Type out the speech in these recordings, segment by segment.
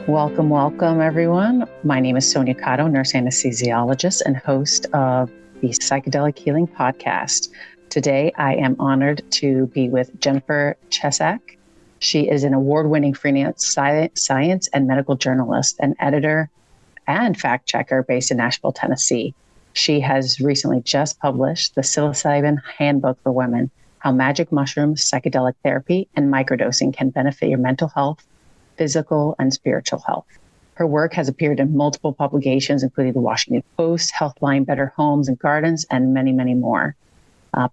Welcome, welcome, everyone. My name is Sonia Cotto, nurse anesthesiologist and host of the Psychedelic Healing Podcast. Today, I am honored to be with Jennifer Chesak. She is an award-winning freelance science and medical journalist and editor and fact checker based in Nashville, Tennessee. She has recently just published the Psilocybin Handbook for Women, How Magic Mushrooms, Psychedelic Therapy, and Microdosing Can Benefit Your Mental Health, Physical, and Spiritual Health. Her work has appeared in multiple publications, including the Washington Post, Healthline, Better Homes and Gardens, and many, many more.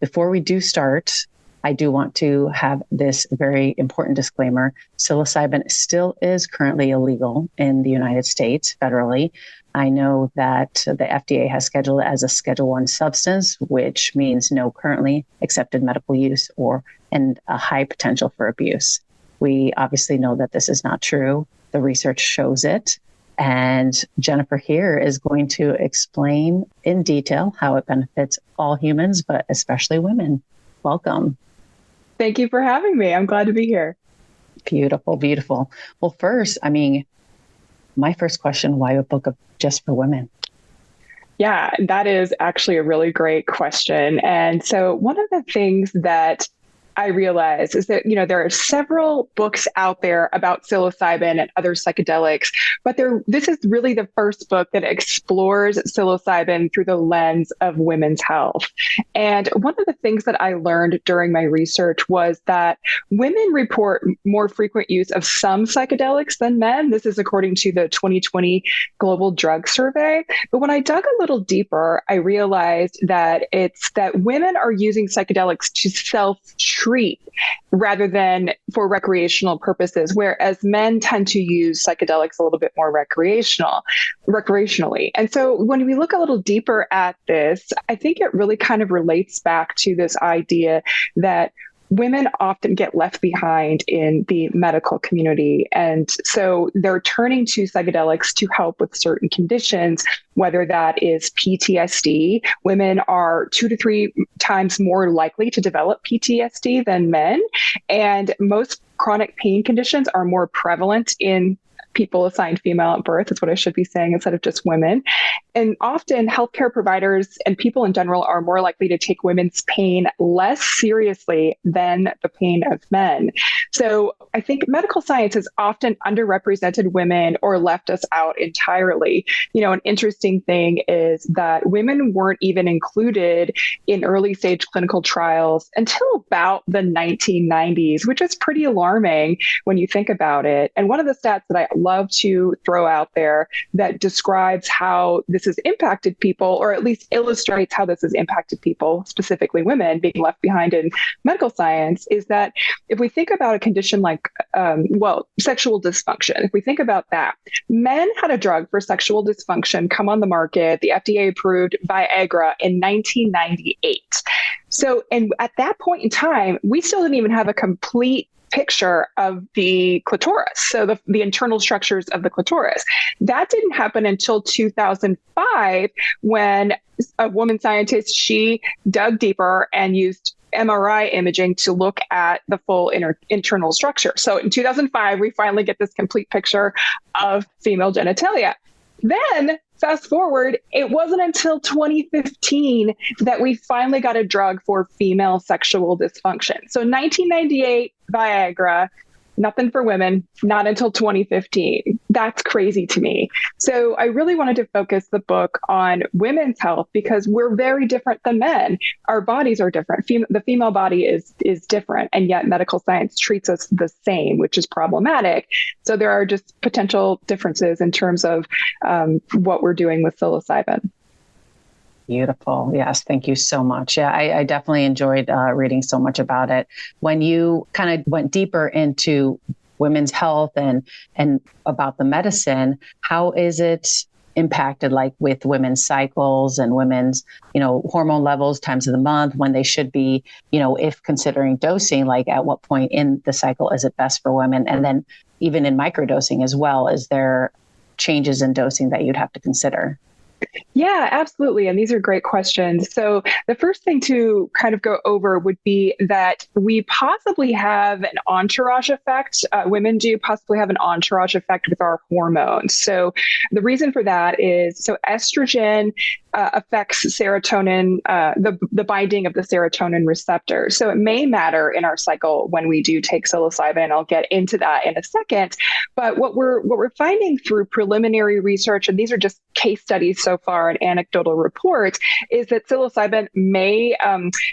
Before we do start, I do want to have this very important disclaimer. Psilocybin still is currently illegal in the United States federally. I know that the FDA has scheduled it as a Schedule I substance, which means no currently accepted medical use and a high potential for abuse. We obviously know that this is not true. The research shows it. And Jennifer here is going to explain in detail how it benefits all humans, but especially women. Welcome. Thank you for having me. I'm glad to be here. Beautiful, beautiful. Well, first, my first question, why a book just for women? Yeah, that is actually a really great question. And so one of the things that I realized is that, there are several books out there about psilocybin and other psychedelics, but this is really the first book that explores psilocybin through the lens of women's health. And one of the things that I learned during my research was that women report more frequent use of some psychedelics than men. This is according to the 2020 Global Drug Survey. But when I dug a little deeper, I realized that it's that women are using psychedelics to self-treat rather than for recreational purposes, whereas men tend to use psychedelics a little bit more recreationally. And so when we look a little deeper at this, I think it really kind of relates back to this idea that women often get left behind in the medical community. And so they're turning to psychedelics to help with certain conditions, whether that is PTSD. Women are 2 to 3 times more likely to develop PTSD than men. And most chronic pain conditions are more prevalent in people assigned female at birth. That's what I should be saying instead of just women. And often healthcare providers and people in general are more likely to take women's pain less seriously than the pain of men. So I think medical science has often underrepresented women or left us out entirely. An interesting thing is that women weren't even included in early stage clinical trials until about the 1990s, which is pretty alarming when you think about it. And one of the stats that I love to throw out there that describes how this has impacted people, or at least illustrates how this has impacted people, specifically women being left behind in medical science, is that if we think about a condition like, sexual dysfunction, if we think about that, men had a drug for sexual dysfunction come on the market, the FDA approved Viagra in 1998. So, and at that point in time, we still didn't even have a complete picture of the clitoris, so the internal structures of the clitoris. That didn't happen until 2005 when a woman scientist, she dug deeper and used MRI imaging to look at the full internal structure. So in 2005, we finally get this complete picture of female genitalia. Then fast forward, it wasn't until 2015 that we finally got a drug for female sexual dysfunction. So 1998, Viagra, nothing for women, not until 2015. That's crazy to me. So I really wanted to focus the book on women's health because we're very different than men. Our bodies are different. The female body is different, and yet medical science treats us the same, which is problematic. So there are just potential differences in terms of what we're doing with psilocybin. Beautiful. Yes. Thank you so much. Yeah, I definitely enjoyed reading so much about it. When you kind of went deeper into women's health and about the medicine, how is it impacted, like with women's cycles and women's, hormone levels, times of the month, when they should be, if considering dosing, like at what point in the cycle is it best for women? And then even in microdosing as well, is there changes in dosing that you'd have to consider? Yeah, absolutely. And these are great questions. So the first thing to kind of go over would be that we possibly have an entourage effect. Women do possibly have an entourage effect with our hormones. So the reason for that is so estrogen affects serotonin, the binding of the serotonin receptor. So it may matter in our cycle when we do take psilocybin. I'll get into that in a second. But what we're finding through preliminary research, and these are just case studies so far and anecdotal reports, is that psilocybin may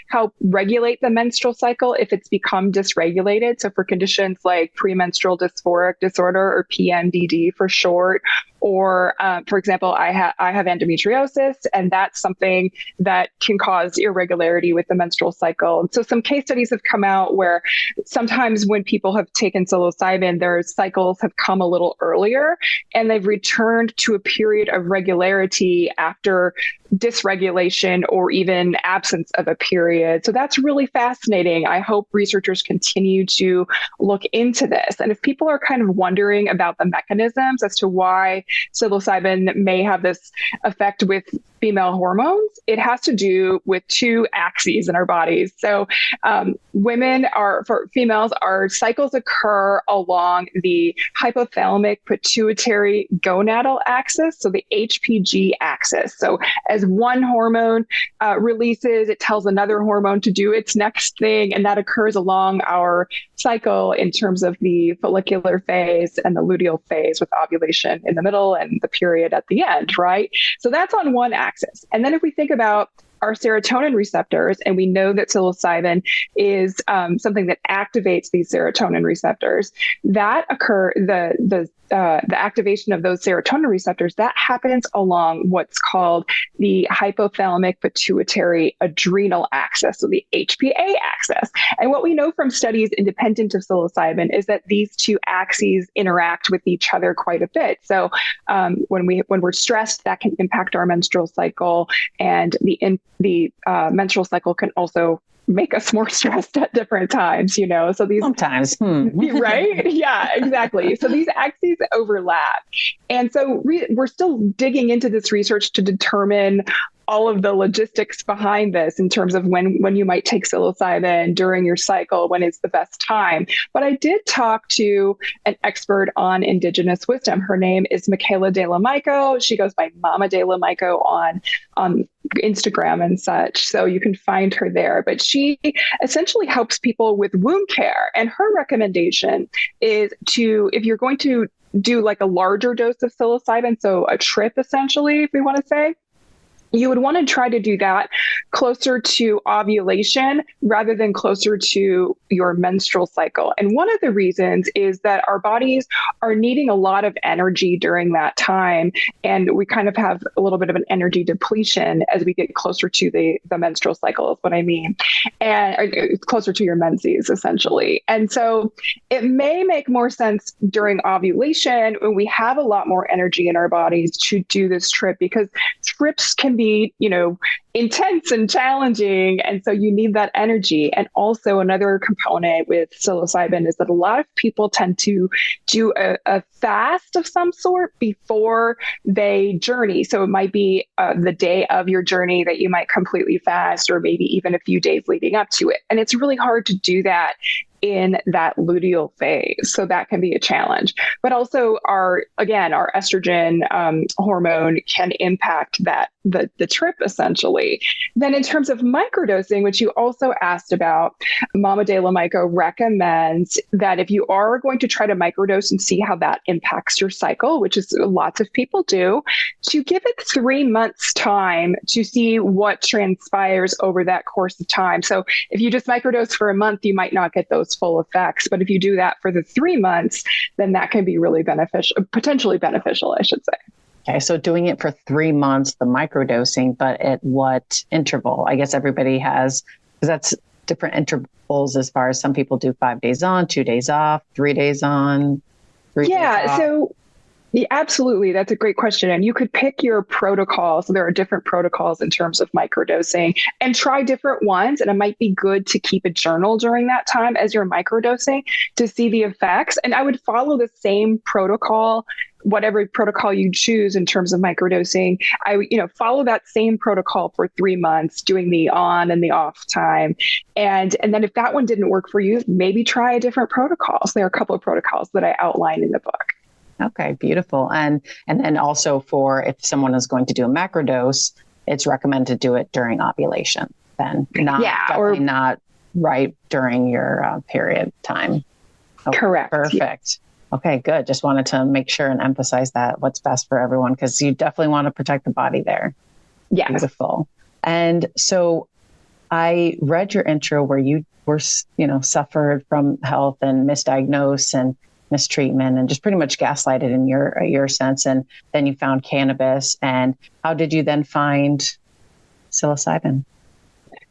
help regulate the menstrual cycle if it's become dysregulated. So for conditions like premenstrual dysphoric disorder, or PMDD for short, or for example, I have endometriosis, and that's something that can cause irregularity with the menstrual cycle. And so some case studies have come out where sometimes when people have taken psilocybin, their cycles have come a little earlier, and they've returned to a period of regularity after dysregulation or even absence of a period. So that's really fascinating. I hope researchers continue to look into this. And if people are kind of wondering about the mechanisms as to why psilocybin may have this effect with female hormones, it has to do with two axes in our bodies. So for females, our cycles occur along the hypothalamic pituitary gonadal axis, so the HPG axis. So as one hormone releases, it tells another hormone to do its next thing, and that occurs along our cycle in terms of the follicular phase and the luteal phase, with ovulation in the middle and the period at the end, right? So that's on one axis. And then if we think about our serotonin receptors, and we know that psilocybin is something that activates these serotonin receptors, that the activation of those serotonin receptors, that happens along what's called the hypothalamic pituitary adrenal axis, so the HPA axis. And what we know from studies independent of psilocybin is that these two axes interact with each other quite a bit. So when we're stressed, that can impact our menstrual cycle, and the menstrual cycle can also make us more stressed at different times, so these sometimes, right? Yeah, exactly. So these axes overlap. And so we're still digging into this research to determine all of the logistics behind this in terms of when you might take psilocybin during your cycle, when is the best time. But I did talk to an expert on indigenous wisdom. Her name is Michaela De La Mico. She goes by Mama De La Mico on Instagram and such. So you can find her there. But she essentially helps people with womb care. And her recommendation is if you're going to do like a larger dose of psilocybin, so a trip essentially, if we want to say, you would want to try to do that closer to ovulation rather than closer to your menstrual cycle. And one of the reasons is that our bodies are needing a lot of energy during that time. And we kind of have a little bit of an energy depletion as we get closer to the menstrual cycle, is what I mean. And closer to your menses, essentially. And so it may make more sense during ovulation when we have a lot more energy in our bodies to do this trip, because trips can be, intense and challenging. And so you need that energy. And also another component with psilocybin is that a lot of people tend to do a fast of some sort before they journey. So it might be the day of your journey that you might completely fast, or maybe even a few days leading up to it. And it's really hard to do that in that luteal phase. So that can be a challenge. But also our estrogen hormone can impact the trip essentially. Then in terms of microdosing, which you also asked about, Mama De La Mico recommends that if you are going to try to microdose and see how that impacts your cycle, which is lots of people do, to give it 3 months time to see what transpires over that course of time. So if you just microdose for a month, you might not get those full effects. But if you do that for the 3 months, then that can be really beneficial, potentially beneficial, I should say. Okay, so doing it for 3 months, the microdosing, but at what interval? I guess everybody has, because that's different intervals as far as some people do 5 days on, 2 days off, 3 days on, 3 days off. So yeah, absolutely. That's a great question. And you could pick your protocol. So there are different protocols in terms of microdosing, and try different ones. And it might be good to keep a journal during that time as you're microdosing to see the effects. And I would follow the same protocol whatever protocol you choose in terms of microdosing, I, follow that same protocol for 3 months, doing the on and the off time. And then if that one didn't work for you, maybe try a different protocol. So there are a couple of protocols that I outline in the book. Okay, beautiful. And then also for if someone is going to do a macrodose, it's recommended to do it during ovulation then, not right during your period time. Okay, correct. Perfect. Yeah. Okay, good. Just wanted to make sure and emphasize that what's best for everyone, because you definitely want to protect the body there. Yeah. Beautiful. And so I read your intro where you were, suffered from health and misdiagnosed and mistreatment and just pretty much gaslighted in your sense. And then you found cannabis. And how did you then find psilocybin?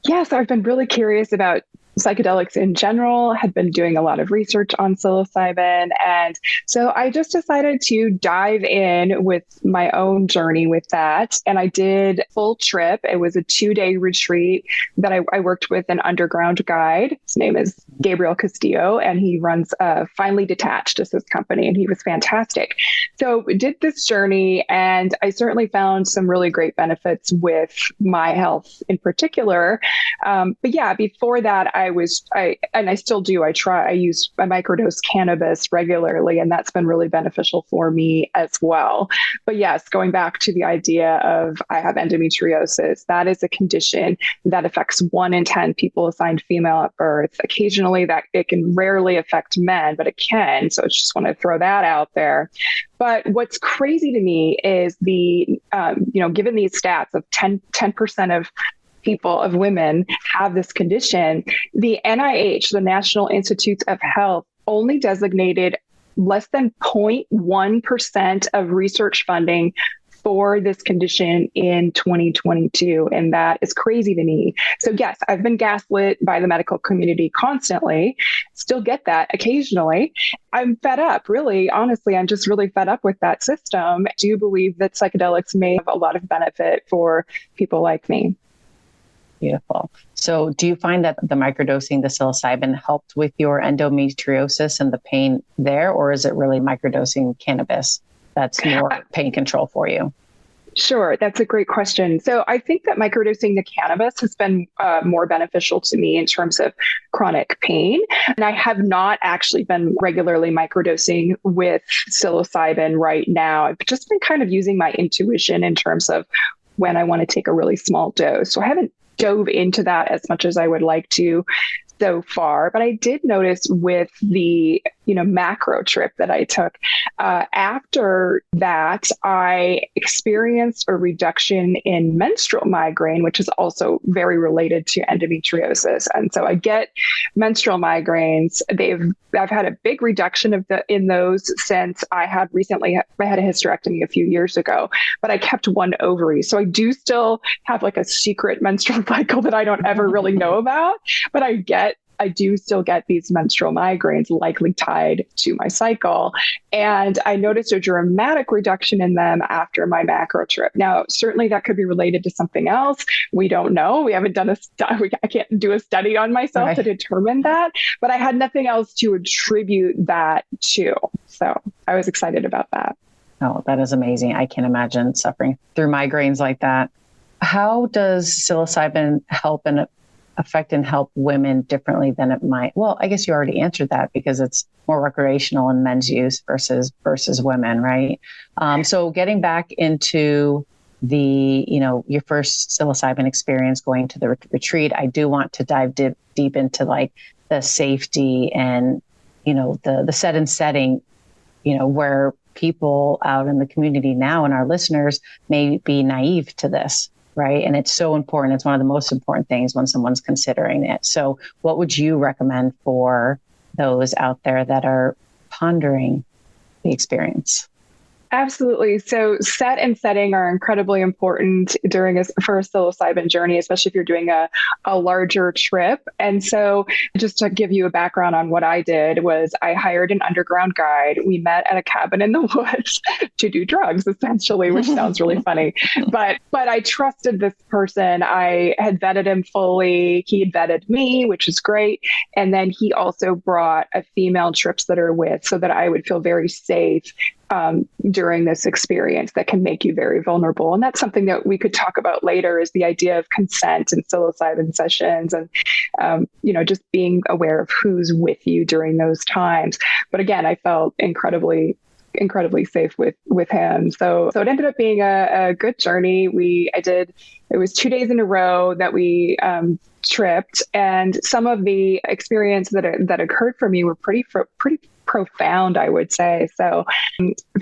Yes, I've been really curious about psychedelics in general, had been doing a lot of research on psilocybin. And so I just decided to dive in with my own journey with that. And I did full trip. It was a 2-day retreat that I worked with an underground guide. His name is Gabriel Castillo, and he runs Finally Detached as his company. And he was fantastic. So we did this journey, and I certainly found some really great benefits with my health in particular. But yeah, before that, I still do. I use a microdose cannabis regularly, and that's been really beneficial for me as well. But yes, going back to the idea of I have endometriosis, that is a condition that affects 1 in 10 people assigned female at birth. Occasionally that it can rarely affect men, but it can. So I just want to throw that out there. But what's crazy to me is given these stats of 10% of women have this condition, the NIH, the National Institutes of Health, only designated less than 0.1% of research funding for this condition in 2022. And that is crazy to me. So yes, I've been gaslit by the medical community constantly, still get that occasionally. I'm fed up, really, honestly, I'm just really fed up with that system. I do believe that psychedelics may have a lot of benefit for people like me. Beautiful. So do you find that the microdosing, the psilocybin, helped with your endometriosis and the pain there, or is it really microdosing cannabis that's more pain control for you? Sure. That's a great question. So I think that microdosing the cannabis has been more beneficial to me in terms of chronic pain. And I have not actually been regularly microdosing with psilocybin right now. I've just been kind of using my intuition in terms of when I want to take a really small dose. So I haven't dove into that as much as I would like to so far. But I did notice with the, macro trip that I took, after that, I experienced a reduction in menstrual migraine, which is also very related to endometriosis. And so I get menstrual migraines. I've had a big reduction in those since I had a hysterectomy a few years ago, but I kept one ovary. So I do still have like a secret menstrual cycle that I don't ever really know about, but I do still get these menstrual migraines likely tied to my cycle. And I noticed a dramatic reduction in them after my macro trip. Now, certainly that could be related to something else. We don't know. We haven't done I can't do a study on myself to determine that, but I had nothing else to attribute that to. So I was excited about that. Oh, that is amazing. I can't imagine suffering through migraines like that. How does psilocybin affect and help women differently than it might? Well, I guess you already answered that because it's more recreational in men's use versus women, right? So getting back into the, your first psilocybin experience going to the retreat, I do want to dive deep into like the safety and, the set and setting, where people out in the community now and our listeners may be naive to this. Right. And it's so important. It's one of the most important things when someone's considering it. So what would you recommend for those out there that are pondering the experience? Absolutely. So set and setting are incredibly important during a psilocybin journey, especially if you're doing a larger trip. And so just to give you a background on what I did was I hired an underground guide. We met at a cabin in the woods to do drugs, essentially, which sounds really funny. But I trusted this person. I had vetted him fully. He had vetted me, which is great. And then he also brought a female trips that are with so that I would feel very safe during this experience that can make you very vulnerable. And that's something that we could talk about later, is the idea of consent and psilocybin sessions, and, just being aware of who's with you during those times. But again, I felt incredibly safe with him. So it ended up being a good journey. It was 2 days in a row that we tripped, and some of the experience that occurred for me were pretty profound, I would say. So,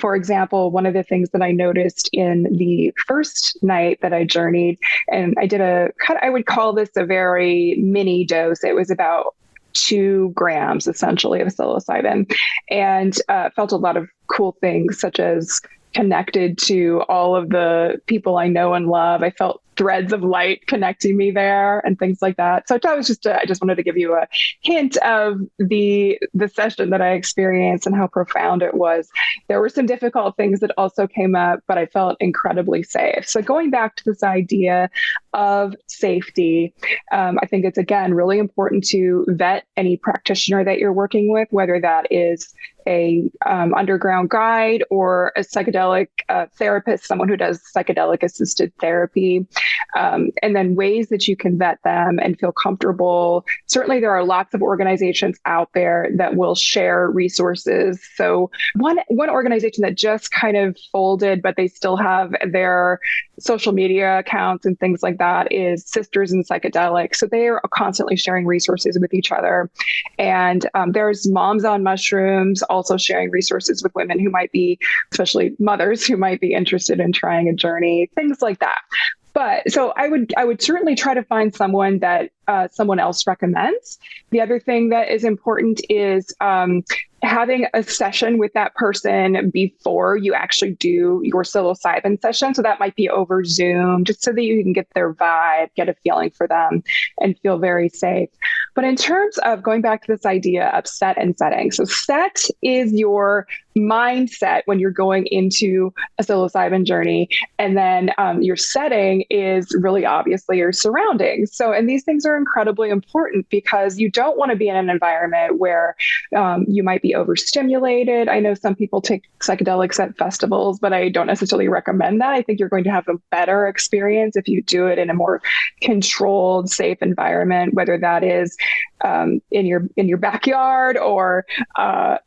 for example, one of the things that I noticed in the first night that I journeyed, and I would call this a very mini dose. It was about 2 grams essentially of psilocybin, and felt a lot of cool things, such as connected to all of the people I know and love. I felt threads of light connecting me there and things like that. So I just wanted to give you a hint of the session that I experienced and how profound it was. There were some difficult things that also came up, but I felt incredibly safe. So going back to this idea of safety, I think it's, again, really important to vet any practitioner that you're working with, whether that is a underground guide or a psychedelic therapist, someone who does psychedelic assisted therapy, and then ways that you can vet them and feel comfortable. Certainly, there are lots of organizations out there that will share resources. So one organization that just kind of folded, but they still have their social media accounts and things like that, is Sisters in Psychedelic. So they are constantly sharing resources with each other. And there's Moms on Mushrooms, also sharing resources with women who might be, especially mothers who might be interested in trying a journey, things like that. But so I would certainly try to find someone that someone else recommends. The other thing that is important is having a session with that person before you actually do your psilocybin session. So that might be over Zoom, just so that you can get their vibe, get a feeling for them, and feel very safe. But in terms of going back to this idea of set and setting, so set is your mindset when you're going into a psilocybin journey, and then your setting is really obviously your surroundings. So, and these things are incredibly important, because you don't want to be in an environment where you might be overstimulated. I know some people take psychedelics at festivals, but I don't necessarily recommend that. I think you're going to have a better experience if you do it in a more controlled, safe environment, whether that is in your backyard or at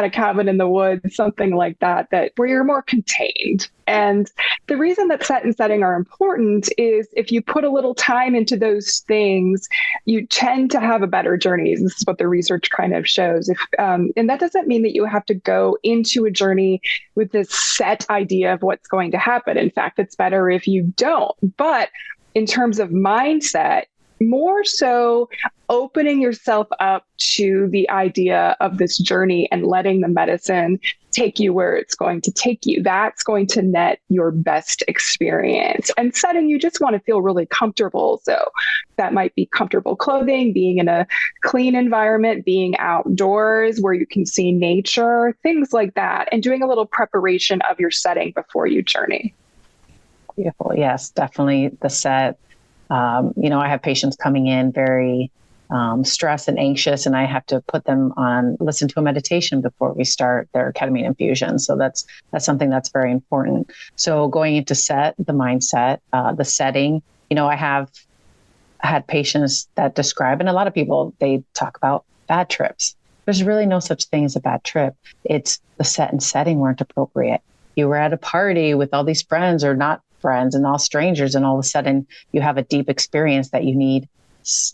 a cabin in the woods, something like that where you're more contained. And the reason that set and setting are important is if you put a little time into those things, you tend to have a better journey. This is what the research kind of shows. And that doesn't mean that you have to go into a journey with this set idea of what's going to happen. In fact, it's better if you don't. But in terms of mindset, more so opening yourself up to the idea of this journey and letting the medicine take you where it's going to take you. That's going to net your best experience. And setting, you just want to feel really comfortable. So that might be comfortable clothing, being in a clean environment, being outdoors where you can see nature, things like that, and doing a little preparation of your setting before you journey. Beautiful. Yes, definitely the set. I have patients coming in very stressed and anxious, and I have to put them on, listen to a meditation before we start their ketamine infusion. So that's something that's very important. So going into the mindset, the setting, I have had patients that describe, and a lot of people, they talk about bad trips. There's really no such thing as a bad trip. It's the set and setting weren't appropriate. You were at a party with all these friends or not friends and all strangers, and all of a sudden you have a deep experience that you need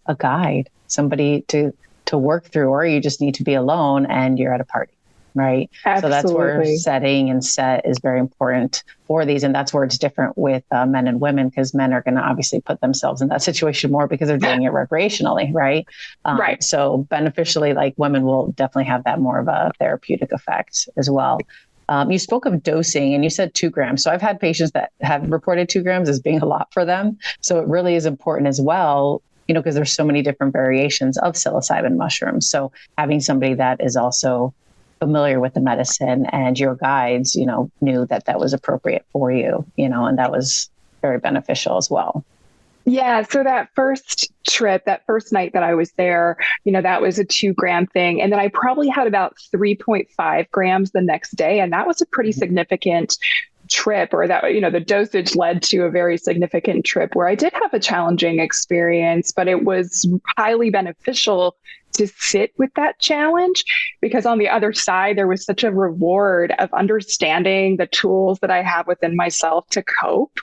a guide, somebody to work through, or you just need to be alone and you're at a party, right? Absolutely. So that's where setting and set is very important for these. And that's where it's different with men and women, because men are going to obviously put themselves in that situation more because they're doing it recreationally, right? Right. So beneficially, like, women will definitely have that more of a therapeutic effect as well. You spoke of dosing and you said 2 grams. So I've had patients that have reported 2 grams as being a lot for them. So it really is important as well, because there's so many different variations of psilocybin mushrooms. So having somebody that is also familiar with the medicine and your guides, knew that was appropriate for you, and that was very beneficial as well. Yeah. So that first trip, that first night that I was there, that was a 2 gram thing. And then I probably had about 3.5 grams the next day. And that was a pretty significant trip, or that, the dosage led to a very significant trip where I did have a challenging experience, but it was highly beneficial to sit with that challenge, because on the other side, there was such a reward of understanding the tools that I have within myself to cope.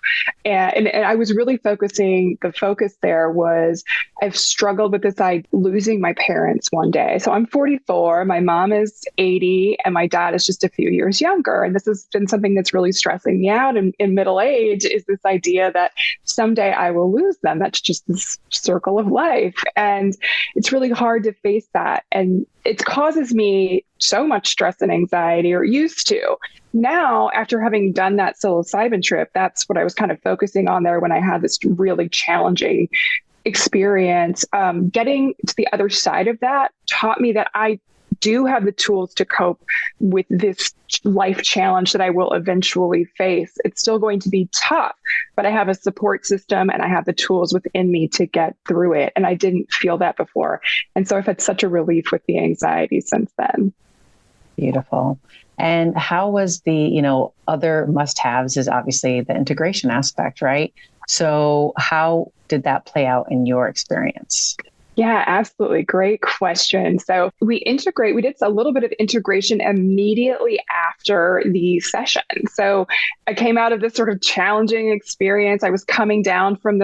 And I was really the focus there was, I've struggled with this, losing my parents one day. So I'm 44, my mom is 80, and my dad is just a few years younger. And this has been something that's really stressing me out in middle age, is this idea that someday I will lose them. That's just this circle of life. And it's really hard to face that. And it causes me so much stress and anxiety, or used to. Now, after having done that psilocybin trip, that's what I was kind of focusing on there when I had this really challenging experience. Getting to the other side of that taught me that I do have the tools to cope with this life challenge that I will eventually face. It's still going to be tough, but I have a support system and I have the tools within me to get through it. And I didn't feel that before. And so I've had such a relief with the anxiety since then. Beautiful. And how was the, other must-haves is obviously the integration aspect, right? So how did that play out in your experience? Yeah, absolutely. Great question. So we did a little bit of integration immediately after the session. So I came out of this sort of challenging experience. I was coming down from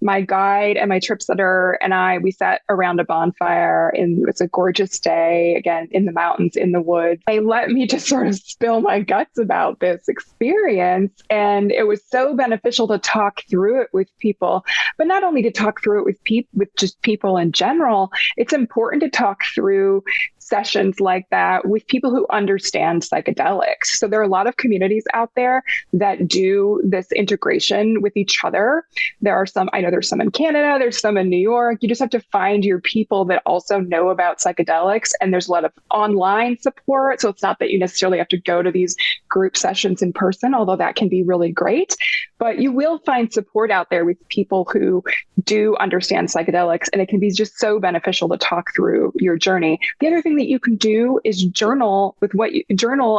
my guide and my trip sitter and we sat around a bonfire, and it was a gorgeous day, again, in the mountains, in the woods. They let me just sort of spill my guts about this experience. And it was so beneficial to talk through it with people, but not only to talk through it with just people in general. It's important to talk through sessions like that with people who understand psychedelics. So there are a lot of communities out there that do this integration with each other. I know there's some in Canada, there's some in New York. You just have to find your people that also know about psychedelics. And there's a lot of online support. So it's not that you necessarily have to go to these group sessions in person, although that can be really great. But you will find support out there with people who do understand psychedelics. And it can be just so beneficial to talk through your journey. The other thing that you can do is journal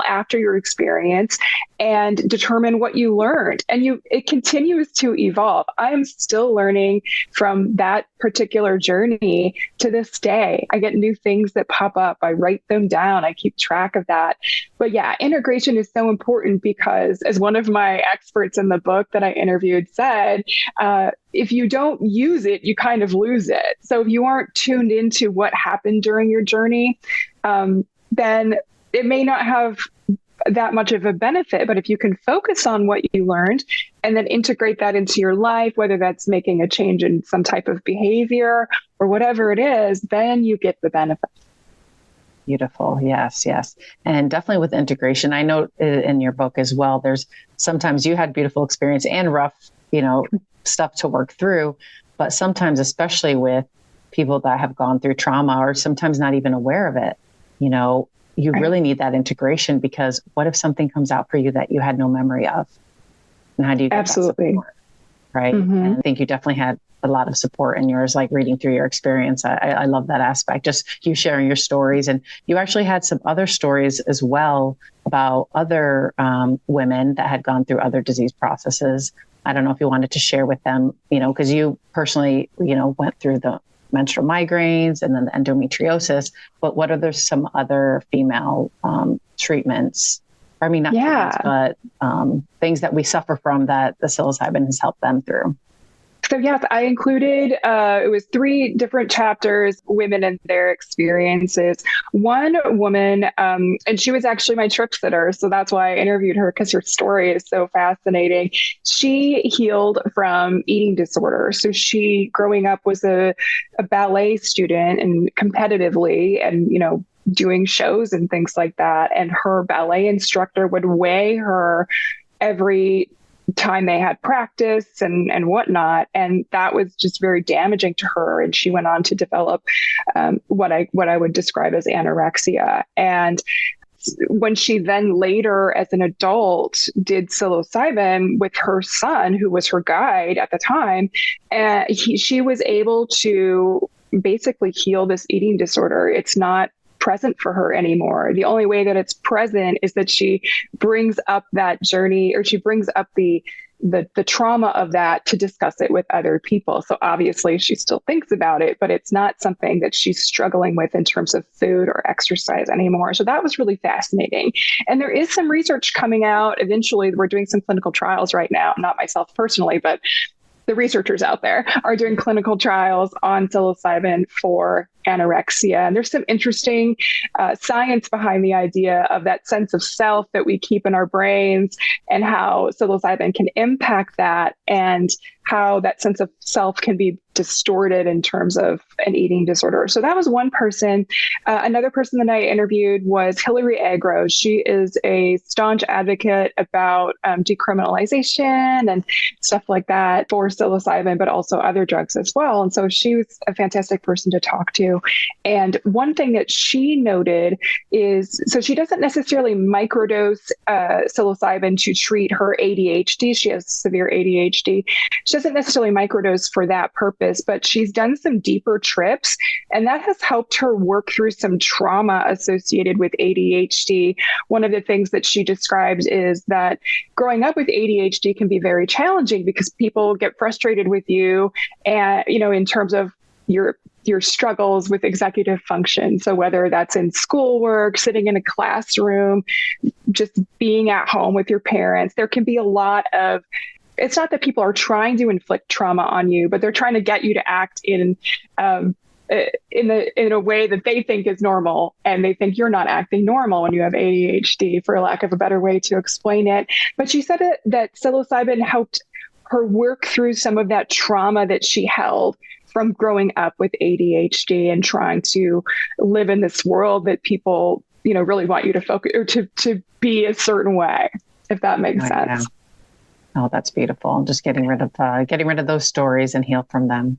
after your experience and determine what you learned. And it continues to evolve. I am still learning from that particular journey to this day. I get new things that pop up. I write them down. I keep track of that. But yeah, integration is so important because, as one of my experts in the book that I interviewed said, if you don't use it, you kind of lose it. So if you aren't tuned into what happened during your journey, then it may not have that much of a benefit. But if you can focus on what you learned and then integrate that into your life, whether that's making a change in some type of behavior or whatever it is, then you get the benefit. Beautiful. Yes, yes. And definitely with integration, I know in your book as well, there's sometimes you had beautiful experience and rough, stuff to work through, but sometimes, especially with people that have gone through trauma or sometimes not even aware of it, you really need that integration, because what if something comes out for you that you had no memory of? And how do you get Absolutely. that support? Right. Mm-hmm. And I think you definitely had a lot of support in yours, like reading through your experience. I love that aspect, just you sharing your stories. And you actually had some other stories as well about other women that had gone through other disease processes. I don't know if you wanted to share with them, because you personally, went through the menstrual migraines and then the endometriosis, but what are some other female treatments? I mean, not treatments, but things that we suffer from that the psilocybin has helped them through. So yes, I included, it was 3 different chapters, women and their experiences. One woman, and she was actually my trip sitter. So that's why I interviewed her, because her story is so fascinating. She healed from eating disorders. So she, growing up, was a ballet student and competitively and, doing shows and things like that. And her ballet instructor would weigh her every time they had practice and whatnot. And that was just very damaging to her. And she went on to develop what I would describe as anorexia. And when she then later, as an adult, did psilocybin with her son, who was her guide at the time, she was able to basically heal this eating disorder. It's not present for her anymore. The only way that it's present is that she brings up that journey, or she brings up the trauma of that to discuss it with other people. So obviously she still thinks about it, but it's not something that she's struggling with in terms of food or exercise anymore. So that was really fascinating. And there is some research coming out. Eventually, we're doing some clinical trials right now, not myself personally, but the researchers out there are doing clinical trials on psilocybin for anorexia. And there's some interesting science behind the idea of that sense of self that we keep in our brains, and how psilocybin can impact that, and how that sense of self can be distorted in terms of an eating disorder. So that was one person. Another person that I interviewed was Hillary Agro. She is a staunch advocate about decriminalization and stuff like that for psilocybin, but also other drugs as well. And so she was a fantastic person to talk to. And one thing that she noted is, so she doesn't necessarily microdose psilocybin to treat her ADHD. She has severe ADHD. She doesn't necessarily microdose for that purpose, but she's done some deeper trips, and that has helped her work through some trauma associated with ADHD. One of the things that she describes is that growing up with ADHD can be very challenging because people get frustrated with you, and, you know, in terms of your struggles with executive function. So whether that's in schoolwork, sitting in a classroom, just being at home with your parents, there can be a lot of, it's not that people are trying to inflict trauma on you, but they're trying to get you to act in a way that they think is normal, and they think you're not acting normal when you have ADHD, for lack of a better way to explain it. But she said that psilocybin helped her work through some of that trauma that she held from growing up with ADHD and trying to live in this world that people, you know, really want you to focus or to be a certain way, if that makes sense. Oh, that's beautiful. Just getting rid of those stories and heal from them.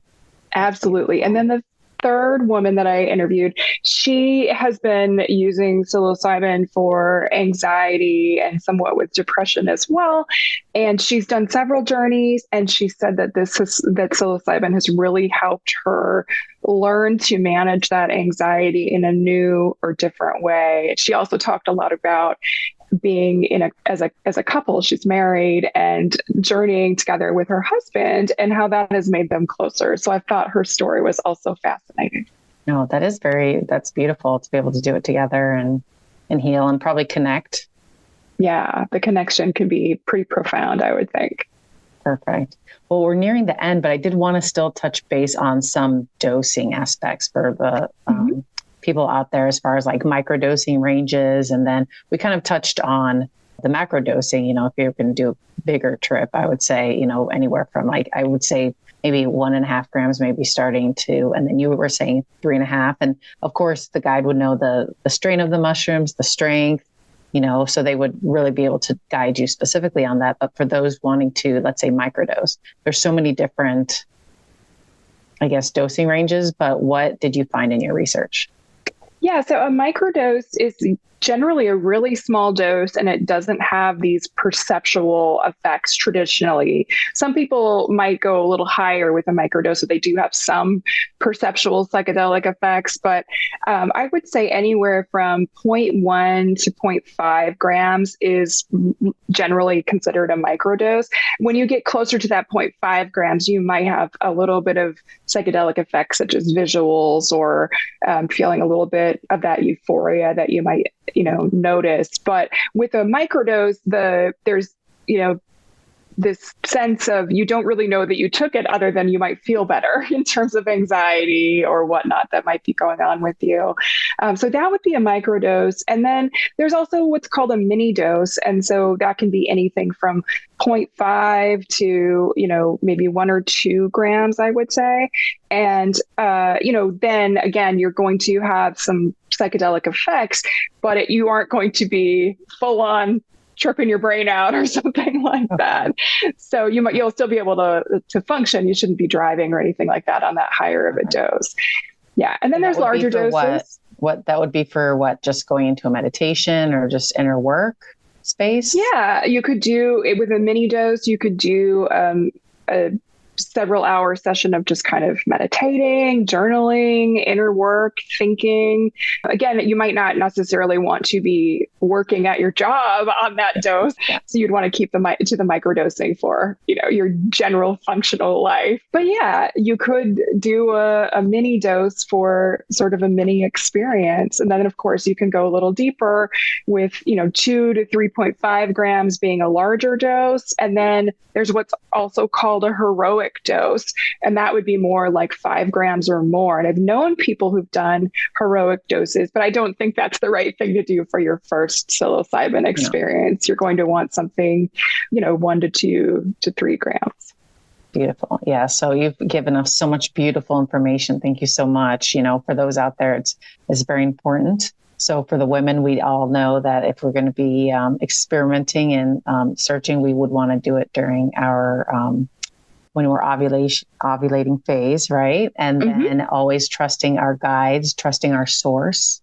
Absolutely. And then the third woman that I interviewed, she has been using psilocybin for anxiety and somewhat with depression as well. And she's done several journeys, and she said that that psilocybin has really helped her learn to manage that anxiety in a new or different way. She also talked a lot about being as a couple. She's married and journeying together with her husband, and how that has made them closer. So I thought her story was also fascinating. No, that's beautiful to be able to do it together and heal and probably connect. Yeah, the connection can be pretty profound, I would think. Perfect. Well, we're nearing the end, but I did want to still touch base on some dosing aspects for the people out there, as far as like microdosing ranges. And then we kind of touched on the macrodosing. You know, if you're going to do a bigger trip, I would say, you know, anywhere from I would say maybe 1.5 grams, maybe starting to, and then you were saying 3.5. And of course, the guide would know the strain of the mushrooms, the strength, you know, so they would really be able to guide you specifically on that. But for those wanting to, let's say, microdose, there's so many different, I guess, dosing ranges. But what did you find in your research? Yeah, so a microdose is generally a really small dose, and it doesn't have these perceptual effects traditionally. Some people might go a little higher with a microdose, so they do have some perceptual psychedelic effects, but I would say anywhere from 0.1 to 0.5 grams is generally considered a microdose. When you get closer to that 0.5 grams, you might have a little bit of psychedelic effects, such as visuals or feeling a little bit of that euphoria that you might, you know, notice. But with a microdose, there's, you know, this sense of you don't really know that you took it, other than you might feel better in terms of anxiety or whatnot that might be going on with you. So that would be a microdose. And then there's also what's called a mini dose. And so that can be anything from 0.5 to, you know, maybe 1 or 2 grams, I would say. And, you know, then again, you're going to have some psychedelic effects, but you aren't going to be full on tripping your brain out or something like that. So you'll still be able to function. You shouldn't be driving or anything like that on that higher of a dose. Yeah. And then there's larger doses. What that would be for what? Just going into a meditation or just inner work space? Yeah, you could do it with a mini dose. You could do a several hour session of just kind of meditating, journaling, inner work, thinking. Again, you might not necessarily want to be working at your job on that dose. So you'd want to keep the microdosing for, your general functional life. But yeah, you could do a mini dose for sort of a mini experience. And then of course you can go a little deeper with, 2 to 3.5 grams being a larger dose. And then there's what's also called a heroic dose, and that would be more like 5 grams or more. And I've known people who've done heroic doses, but I don't think that's the right thing to do for your first psilocybin experience. No. You're going to want something, 1 to 2 to 3 grams. Beautiful. Yeah. So you've given us so much beautiful information. Thank you so much. For those out there, it's very important. So for the women, we all know that if we're going to be experimenting and searching, we would want to do it during our when we're ovulating phase, right? And then always trusting our guides, trusting our source,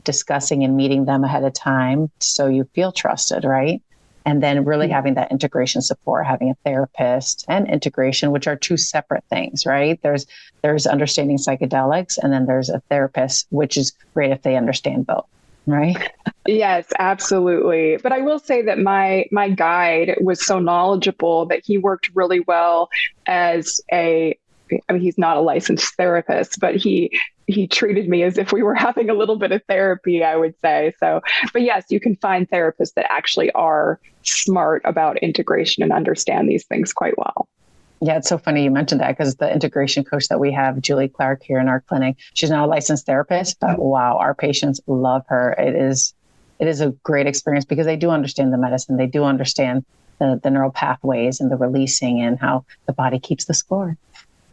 discussing and meeting them ahead of time so you feel trusted, right? And then really having that integration support, having a therapist and integration, which are two separate things, right? There's understanding psychedelics, and then there's a therapist, which is great if they understand both, right? Yes, absolutely. But I will say that my guide was so knowledgeable that he worked really well as he's not a licensed therapist, but he treated me as if we were having a little bit of therapy, I would say. So, but yes, you can find therapists that actually are smart about integration and understand these things quite well. Yeah, it's so funny you mentioned that, because the integration coach that we have, Julie Clark, here in our clinic, she's not a licensed therapist, but wow, our patients love her. It is a great experience because they do understand the medicine. They do understand the neural pathways and the releasing and how the body keeps the score.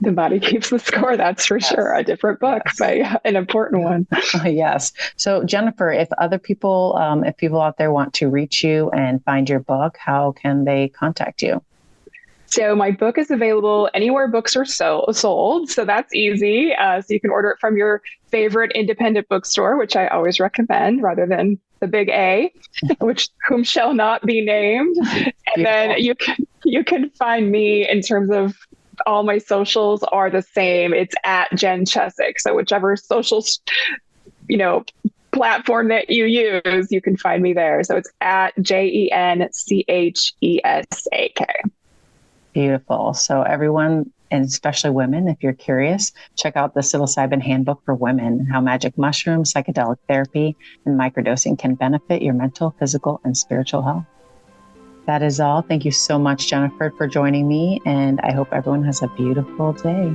The body keeps the score. That's for sure. A different book, but an important one. Yes. So Jennifer, if people out there want to reach you and find your book, how can they contact you? So my book is available anywhere books are sold. So that's easy. So you can order it from your favorite independent bookstore, which I always recommend, rather than the big A, whom shall not be named. And then you can find me in terms of all my socials are the same. It's at Jen Chesak. So whichever socials, platform that you use, you can find me there. So it's at JenChesak. Beautiful. So everyone, and especially women, if you're curious, check out the Psilocybin Handbook for Women, how magic mushrooms, psychedelic therapy, and microdosing can benefit your mental, physical, and spiritual health. That is all. Thank you so much, Jennifer, for joining me, and I hope everyone has a beautiful day.